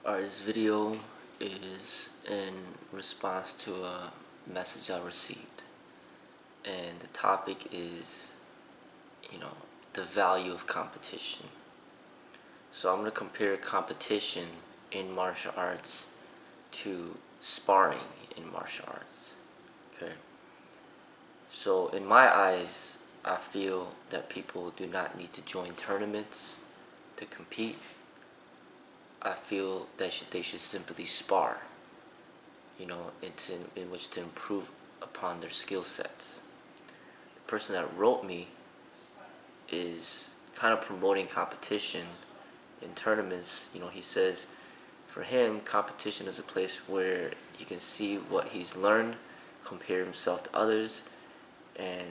This video is in response to a message I received, and the topic is, the value of competition. So I'm going to compare competition in martial arts to sparring in martial arts. Okay. So in my eyes, I feel that people do not need to join tournaments to compete. I feel that they should simply spar, in which to improve upon their skill sets. The person that wrote me is kind of promoting competition in tournaments. He says for him, competition is a place where he can see what he's learned, compare himself to others, and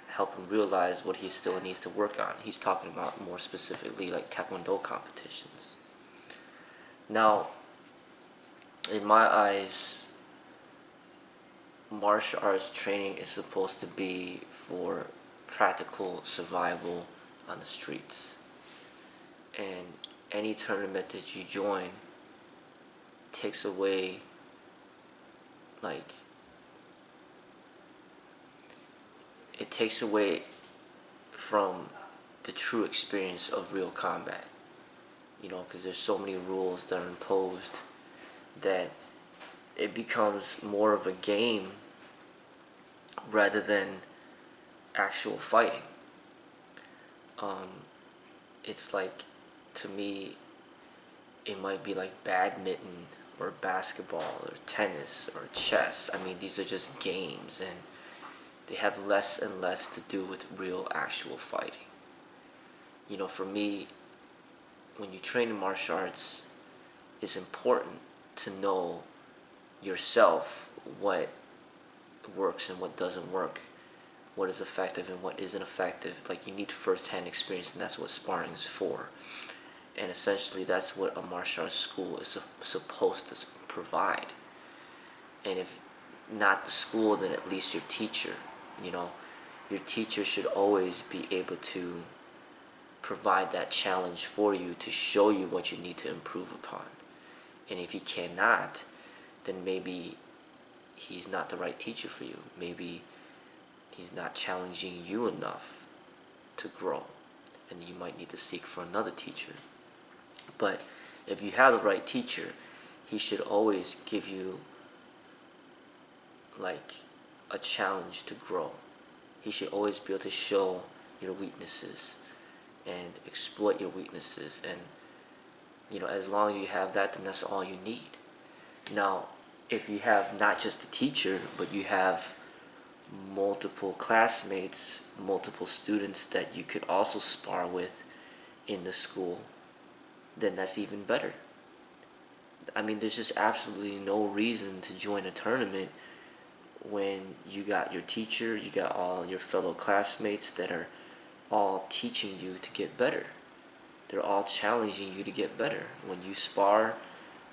help him realize what he still needs to work on. He's talking about more specifically like Taekwondo competitions. Now, in my eyes, martial arts training is supposed to be for practical survival on the streets. And any tournament that you join takes away, it takes away from the true experience of real combat. Because there's so many rules that are imposed that it becomes more of a game rather than actual fighting. It's like, to me, it might be like badminton or basketball or tennis or chess. I mean, these are just games, and they have less and less to do with real actual fighting. For me, when you train in martial arts, it's important to know yourself what works and what doesn't work, what is effective and what isn't effective. Like, you need first-hand experience, and that's what sparring is for. And essentially, that's what a martial arts school is supposed to provide. And if not the school, then at least your teacher. Your teacher should always be able to provide that challenge for you, to show you what you need to improve upon. And if he cannot, then maybe he's not the right teacher for you. Maybe he's not challenging you enough to grow, and you might need to seek for another teacher. But if you have the right teacher, he should always give you like a challenge to grow. He should always be able to show your weaknesses and exploit your weaknesses, and as long as you have that, then that's all you need. Now, if you have not just a teacher, but you have multiple classmates, multiple students that you could also spar with in the school, then that's even better. I mean, there's just absolutely no reason to join a tournament when you got your teacher, you got all your fellow classmates that are all teaching you to get better. They're all challenging you to get better. When you spar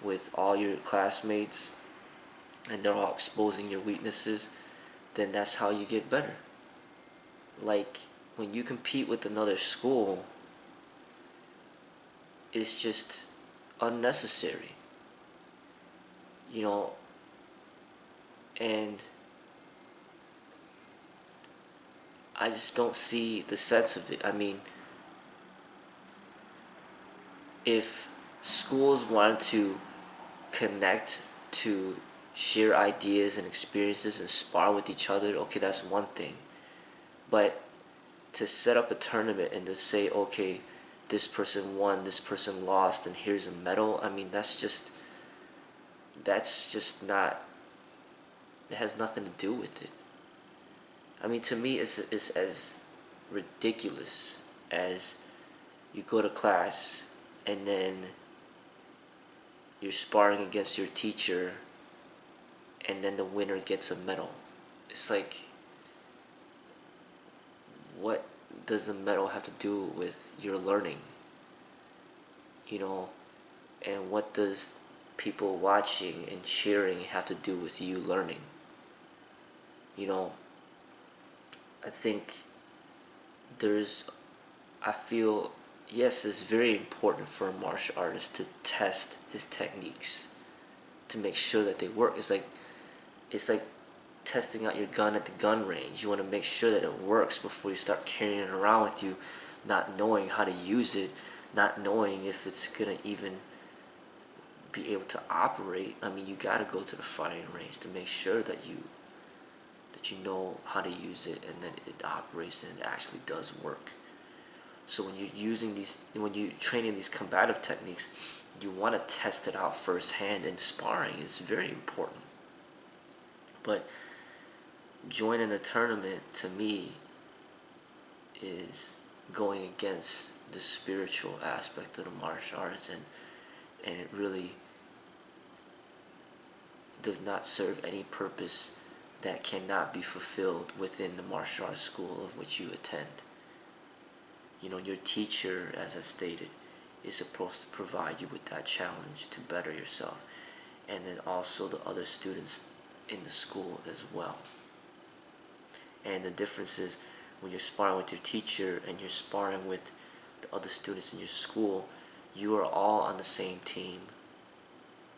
with all your classmates and they're all exposing your weaknesses, then that's how you get better. Like, when you compete with another school, it's just unnecessary. And I just don't see the sense of it. I mean, if schools wanted to connect, to share ideas and experiences and spar with each other, okay, that's one thing. But to set up a tournament and to say, okay, this person won, this person lost, and here's a medal, I mean, that's just not, it has nothing to do with it. I mean, to me, it's as ridiculous as you go to class and then you're sparring against your teacher and then the winner gets a medal. It's like, what does the medal have to do with your learning? And what does people watching and cheering have to do with you learning? I think I feel yes, it's very important for a martial artist to test his techniques to make sure that they work. It's like testing out your gun at the gun range. You want to make sure that it works before you start carrying it around with you, not knowing how to use it, not knowing if it's gonna even be able to operate. I mean, you gotta go to the firing range to make sure that you know how to use it and that it operates and it actually does work. So when you're training these combative techniques, you want to test it out firsthand in sparring. It's very important. But joining a tournament to me is going against the spiritual aspect of the martial arts, and it really does not serve any purpose that cannot be fulfilled within the martial arts school of which you attend. You know, your teacher, as I stated, is supposed to provide you with that challenge to better yourself, and then also the other students in the school as well. And the difference is when you're sparring with your teacher and you're sparring with the other students in your school, you are all on the same team,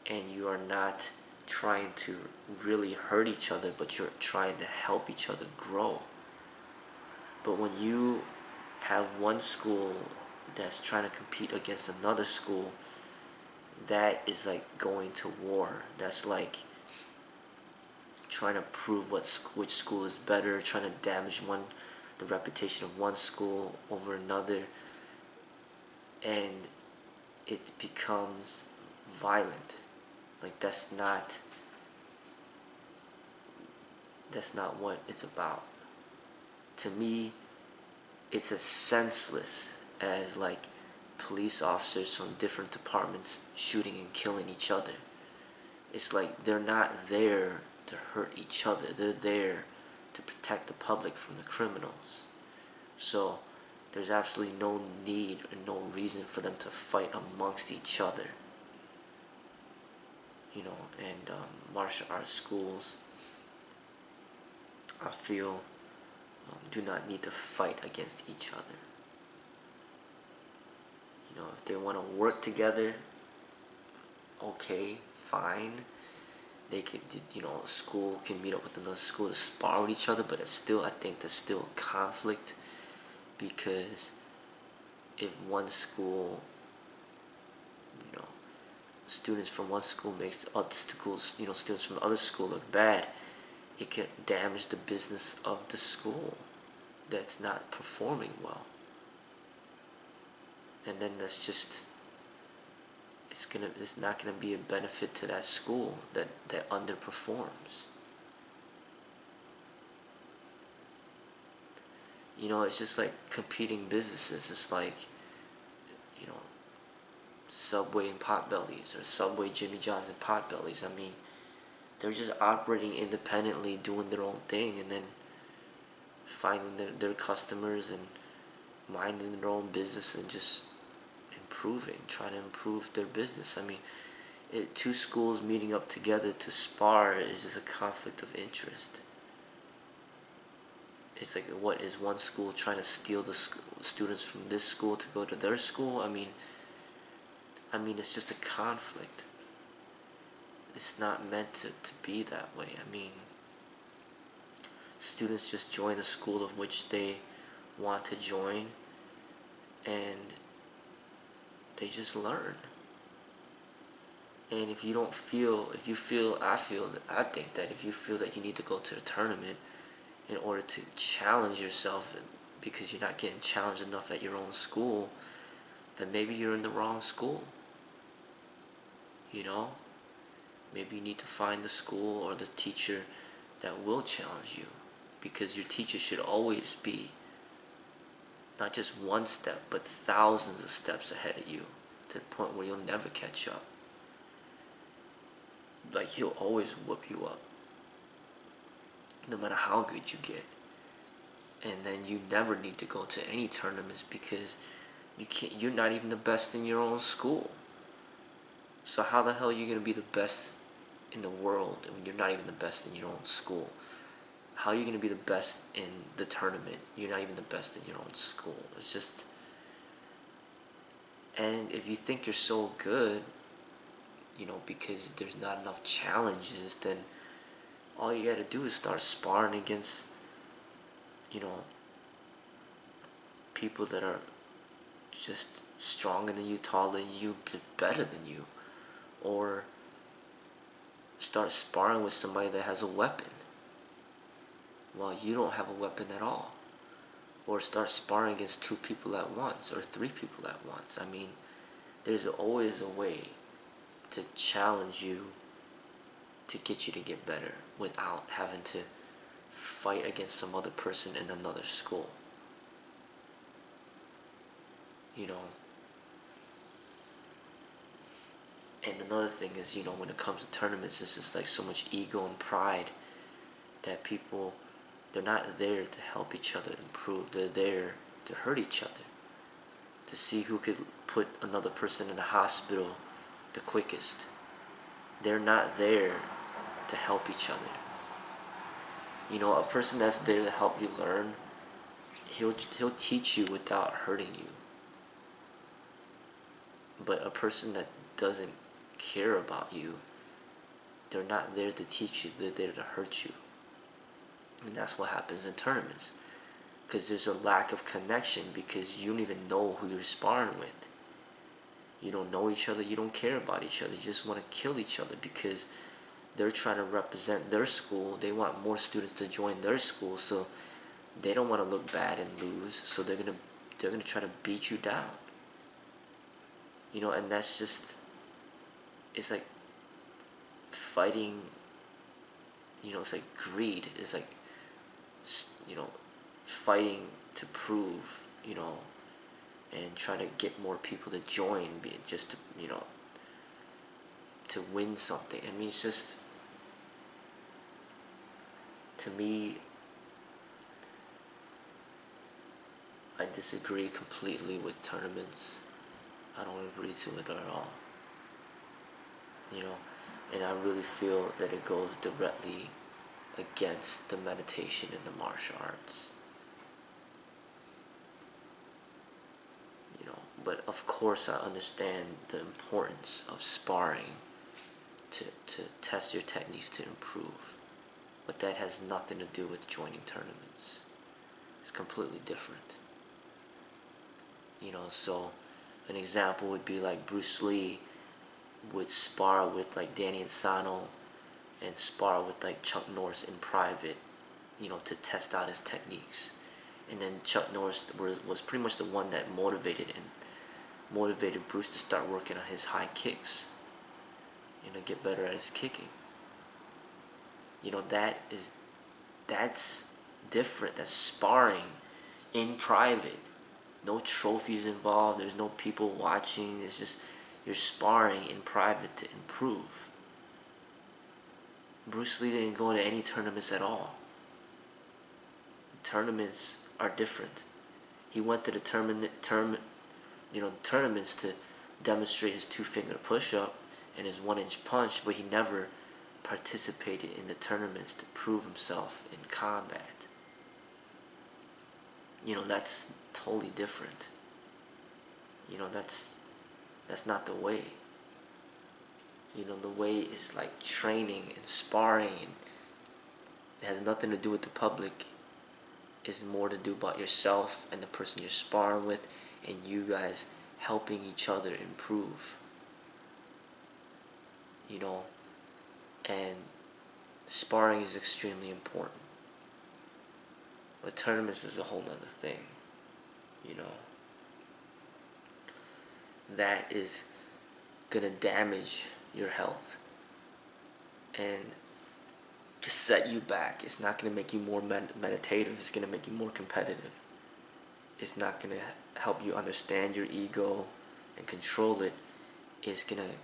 and you are not trying to really hurt each other, but you're trying to help each other grow. But when you have one school that's trying to compete against another school, that is like going to war. That's like trying to prove which school is better, trying to damage the reputation of one school over another, and it becomes violent. Like that's not what it's about. To me, it's as senseless as like police officers from different departments shooting and killing each other. It's like they're not there to hurt each other. They're there to protect the public from the criminals. So there's absolutely no need and no reason for them to fight amongst each other. You know, and martial arts schools, I feel, do not need to fight against each other. You know, if they want to work together, okay, fine. They could, you know, a school can meet up with another school to spar with each other, but it's still, I think there's still conflict, because if one school, you know, students from one school makes other schools, you know, students from the other school look bad, it can damage the business of the school that's not performing well. And then that's just, it's not gonna be a benefit to that school that underperforms. You know, it's just like competing businesses. It's like, you know, Subway and Potbellies, or Subway, Jimmy John's and Potbellies. I mean, they're just operating independently, doing their own thing, and then finding their customers and minding their own business and just trying to improve their business. I mean, two schools meeting up together to spar is just a conflict of interest. It's like, what is one school trying to steal the students from this school to go to their school? I mean, it's just a conflict. It's not meant to be that way. I mean, students just join the school of which they want to join, and they just learn. And if you think that if you feel that you need to go to the tournament in order to challenge yourself, because you're not getting challenged enough at your own school, then maybe you're in the wrong school. You know? Maybe you need to find the school or the teacher that will challenge you, because your teacher should always be not just one step, but thousands of steps ahead of you, to the point where you'll never catch up. Like, he'll always whoop you up, no matter how good you get. And then you never need to go to any tournaments, because you're not even the best in your own school. So how the hell are you going to be the best in the world when you're not even the best in your own school? How are you going to be the best in the tournament? You're not even the best in your own school. It's just, And if you think you're so good, because there's not enough challenges, then all you gotta do is start sparring against, you know, people that are just stronger than you, taller than you, better than you. Or start sparring with somebody that has a weapon while you don't have a weapon at all. Or start sparring against 2 people at once or 3 people at once. I mean, there's always a way to challenge you to get you to get better without having to fight against some other person in another school. You know. And another thing is, when it comes to tournaments, it's just like so much ego and pride that people, they're not there to help each other improve. They're there to hurt each other, to see who could put another person in the hospital the quickest. They're not there to help each other. A person that's there to help you learn, he'll teach you without hurting you. But a person that doesn't care about you, they're not there to teach you, they're there to hurt you. And that's what happens in tournaments. Because there's a lack of connection, because you don't even know who you're sparring with. You don't know each other, you don't care about each other, you just want to kill each other because they're trying to represent their school. They want more students to join their school, so they don't want to look bad and lose, so they're gonna try to beat you down. And that's just, it's like fighting, it's like greed. It's like, fighting to prove, and trying to get more people to join, just to, to win something. I mean, it's just, to me, I disagree completely with tournaments. I don't agree to it at all. And I really feel that it goes directly against the meditation and the martial arts. But of course I understand the importance of sparring to test your techniques to improve. But that has nothing to do with joining tournaments. It's completely different. So an example would be like Bruce Lee would spar with like Danny Insano and spar with like Chuck Norris in private, to test out his techniques. And then Chuck Norris was pretty much the one that motivated Bruce to start working on his high kicks, get better at his kicking. That's different. That's sparring in private. No trophies involved. There's no people watching. It's just you're sparring in private to improve. Bruce Lee didn't go to any tournaments at all. Tournaments are different. He went to the tournaments to demonstrate his 2-finger push-up and his 1-inch punch, but he never participated in the tournaments to prove himself in combat. That's totally different. That's not the way. The way is like training and sparring, and it has nothing to do with the public. It's more to do about yourself and the person you're sparring with, and you guys helping each other improve. And sparring is extremely important. But tournaments is a whole nother thing. That is gonna damage your health and to set you back. It's not gonna make you more meditative. It's gonna make you more competitive. It's not gonna help you understand your ego and control it. It's gonna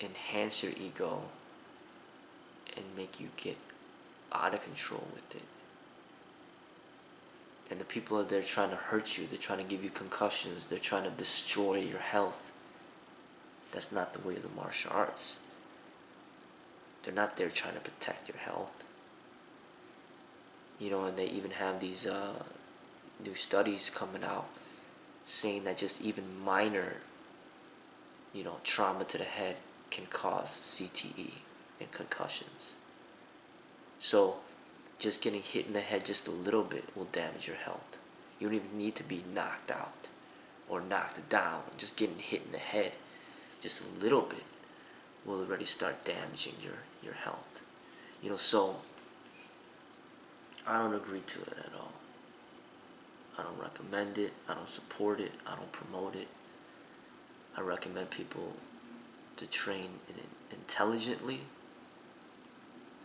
enhance your ego and make you get out of control with it. And the people are there trying to hurt you. They're trying to give you concussions. They're trying to destroy your health. That's not the way of the martial arts. They're not there trying to protect your health. And they even have these new studies coming out saying that just even minor trauma to the head can cause CTE and concussions. So just getting hit in the head just a little bit will damage your health. You don't even need to be knocked out or knocked down. Just getting hit in the head just a little bit will already start damaging your health. So I don't agree to it at all. I don't recommend it. I don't support it. I don't promote it. I recommend people to train intelligently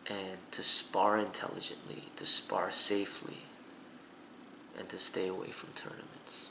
and to spar intelligently, to spar safely, and to stay away from tournaments.